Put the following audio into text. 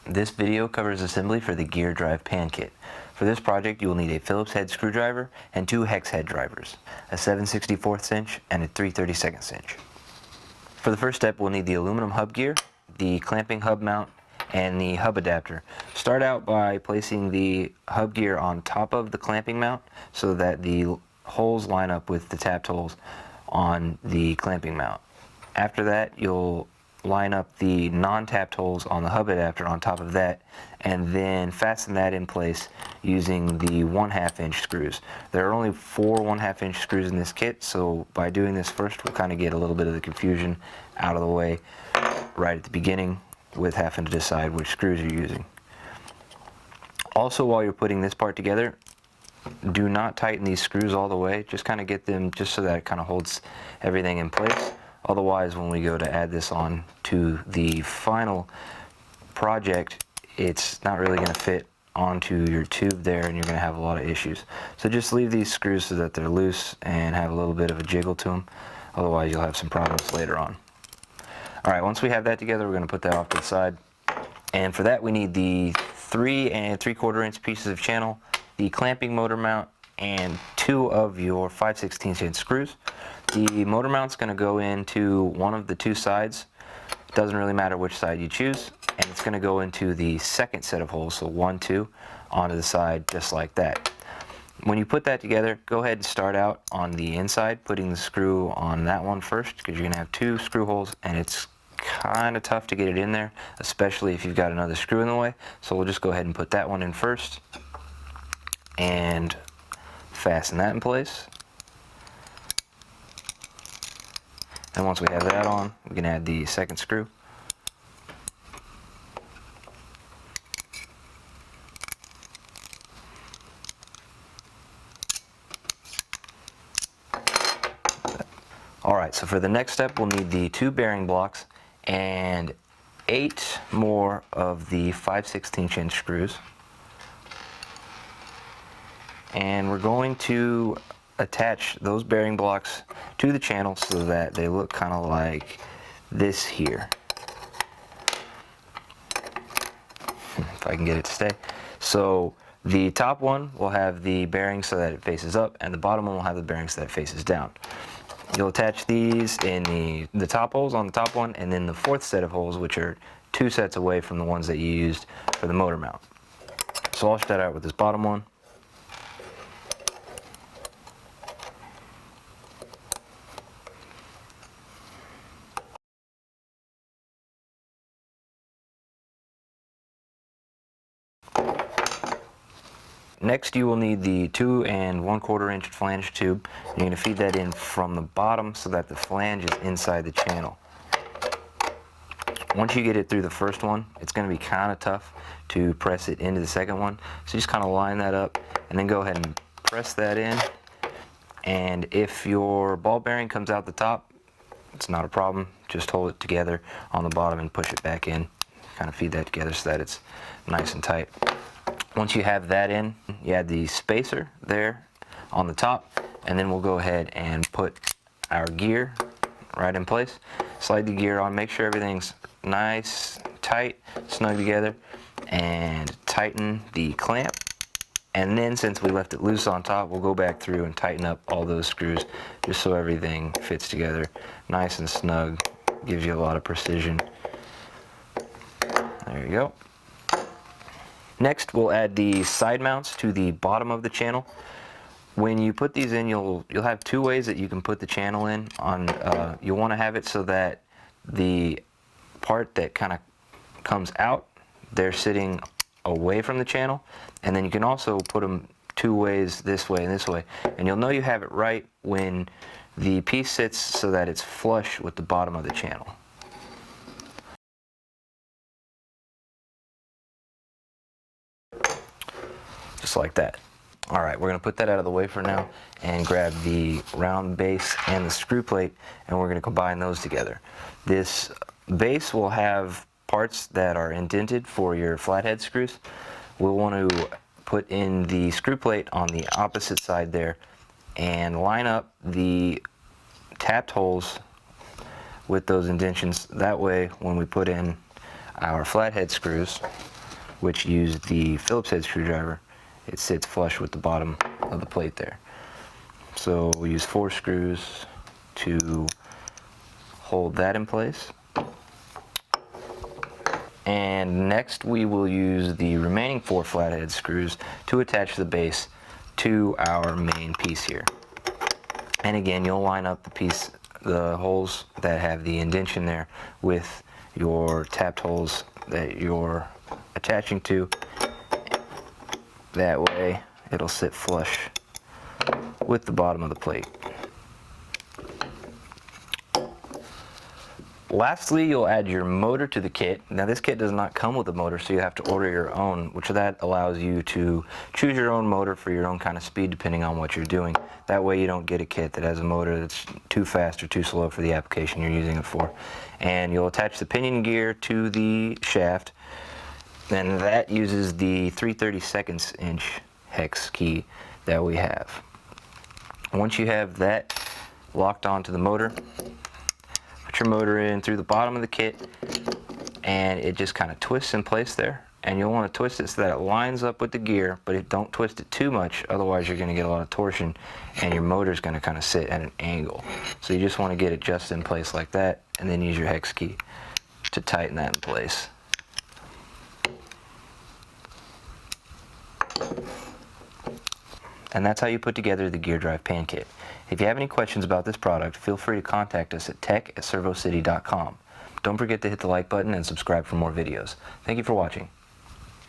This video covers assembly for the gear drive pan kit. For this project you will need a Phillips head screwdriver and two hex head drivers, a 7/64 inch and a 3/32 inch. For the first step we'll need the aluminum hub gear, the clamping hub mount, and the hub adapter. Start out by placing the hub gear on top of the clamping mount so that the holes line up with the tapped holes on the clamping mount. After that you'll line up the non-tapped holes on the hub adapter on top of that, and then fasten that in place using the 1/2 inch screws. There are only 4 1/2 inch screws in this kit, so by doing this first we'll kind of get a little bit of the confusion out of the way right at the beginning with having to decide which screws you're using. Also, while you're putting this part together, do not tighten these screws all the way. Just kind of get them just so that it kind of holds everything in place. Otherwise, when we go to add this on to the final project, it's not really going to fit onto your tube there and you're going to have a lot of issues. So just leave these screws so that they're loose and have a little bit of a jiggle to them. Otherwise, you'll have some problems later on. Alright, once we have that together, we're going to put that off to the side. And for that, we need the 3 3/4 inch pieces of channel, the clamping motor mount, and 2 of your 5/16 inch screws. The motor mount's going to go into one of the 2 sides. It doesn't really matter which side you choose, and it's going to go into the second set of holes, so 1, 2, onto the side just like that. When you put that together, go ahead and start out on the inside, putting the screw on that one first, because you're going to have 2 screw holes and it's kind of tough to get it in there, especially if you've got another screw in the way. So we'll just go ahead and put that one in first and fasten that in place. And once we have that on, we can add the second screw. Alright, so for the next step we'll need the 2 bearing blocks and 8 more of the 5/16 inch screws. And we're going to attach those bearing blocks to the channel so that they look kind of like this here. If I can get it to stay. So the top one will have the bearings so that it faces up, and the bottom one will have the bearings so that it faces down. You'll attach these in the top holes on the top one, and then the 4th set of holes, which are 2 sets away from the ones that you used for the motor mount. So I'll start out with this bottom one. Next you will need the 2 1/4 inch flange tube. You're going to feed that in from the bottom so that the flange is inside the channel. Once you get it through the first one, it's going to be kind of tough to press it into the second one. So just kind of line that up and then go ahead and press that in. And if your ball bearing comes out the top, it's not a problem. Just hold it together on the bottom and push it back in. Kind of feed that together so that it's nice and tight. Once you have that in, you add the spacer there on the top, and then we'll go ahead and put our gear right in place. Slide the gear on, make sure everything's nice, tight, snug together, and tighten the clamp. And then since we left it loose on top, we'll go back through and tighten up all those screws just so everything fits together nice and snug. Gives you a lot of precision. There you go. Next, we'll add the side mounts to the bottom of the channel. When you put these in, you'll have 2 ways that you can put the channel in. You'll want to have it so that the part that kind of comes out, they're sitting away from the channel, and then you can also put them 2 ways, this way and this way. And you'll know you have it right when the piece sits so that it's flush with the bottom of the channel. Just like that. Alright, we're going to put that out of the way for now and grab the round base and the screw plate, and we're going to combine those together. This base will have parts that are indented for your flathead screws. We'll want to put in the screw plate on the opposite side there and line up the tapped holes with those indentions. That way when we put in our flathead screws, which use the Phillips head screwdriver, it sits flush with the bottom of the plate there. So we'll use 4 screws to hold that in place. And next we will use the remaining 4 flathead screws to attach the base to our main piece here. And again, you'll line up the holes that have the indentation there with your tapped holes that you're attaching to. That way it'll sit flush with the bottom of the plate. Lastly, you'll add your motor to the kit. Now this kit does not come with a motor, so you have to order your own, which that allows you to choose your own motor for your own kind of speed depending on what you're doing. That way you don't get a kit that has a motor that's too fast or too slow for the application you're using it for. And you'll attach the pinion gear to the shaft, and that uses the 3/32 inch hex key that we have. Once you have that locked onto the motor, put your motor in through the bottom of the kit, and it just kind of twists in place there. And you'll want to twist it so that it lines up with the gear, but don't twist it too much, otherwise you're going to get a lot of torsion and your motor's going to kind of sit at an angle. So you just want to get it just in place like that, and then use your hex key to tighten that in place. And that's how you put together the gear drive pan kit. If you have any questions about this product, feel free to contact us at tech@servocity.com. Don't forget to hit the like button and subscribe for more videos. Thank you for watching.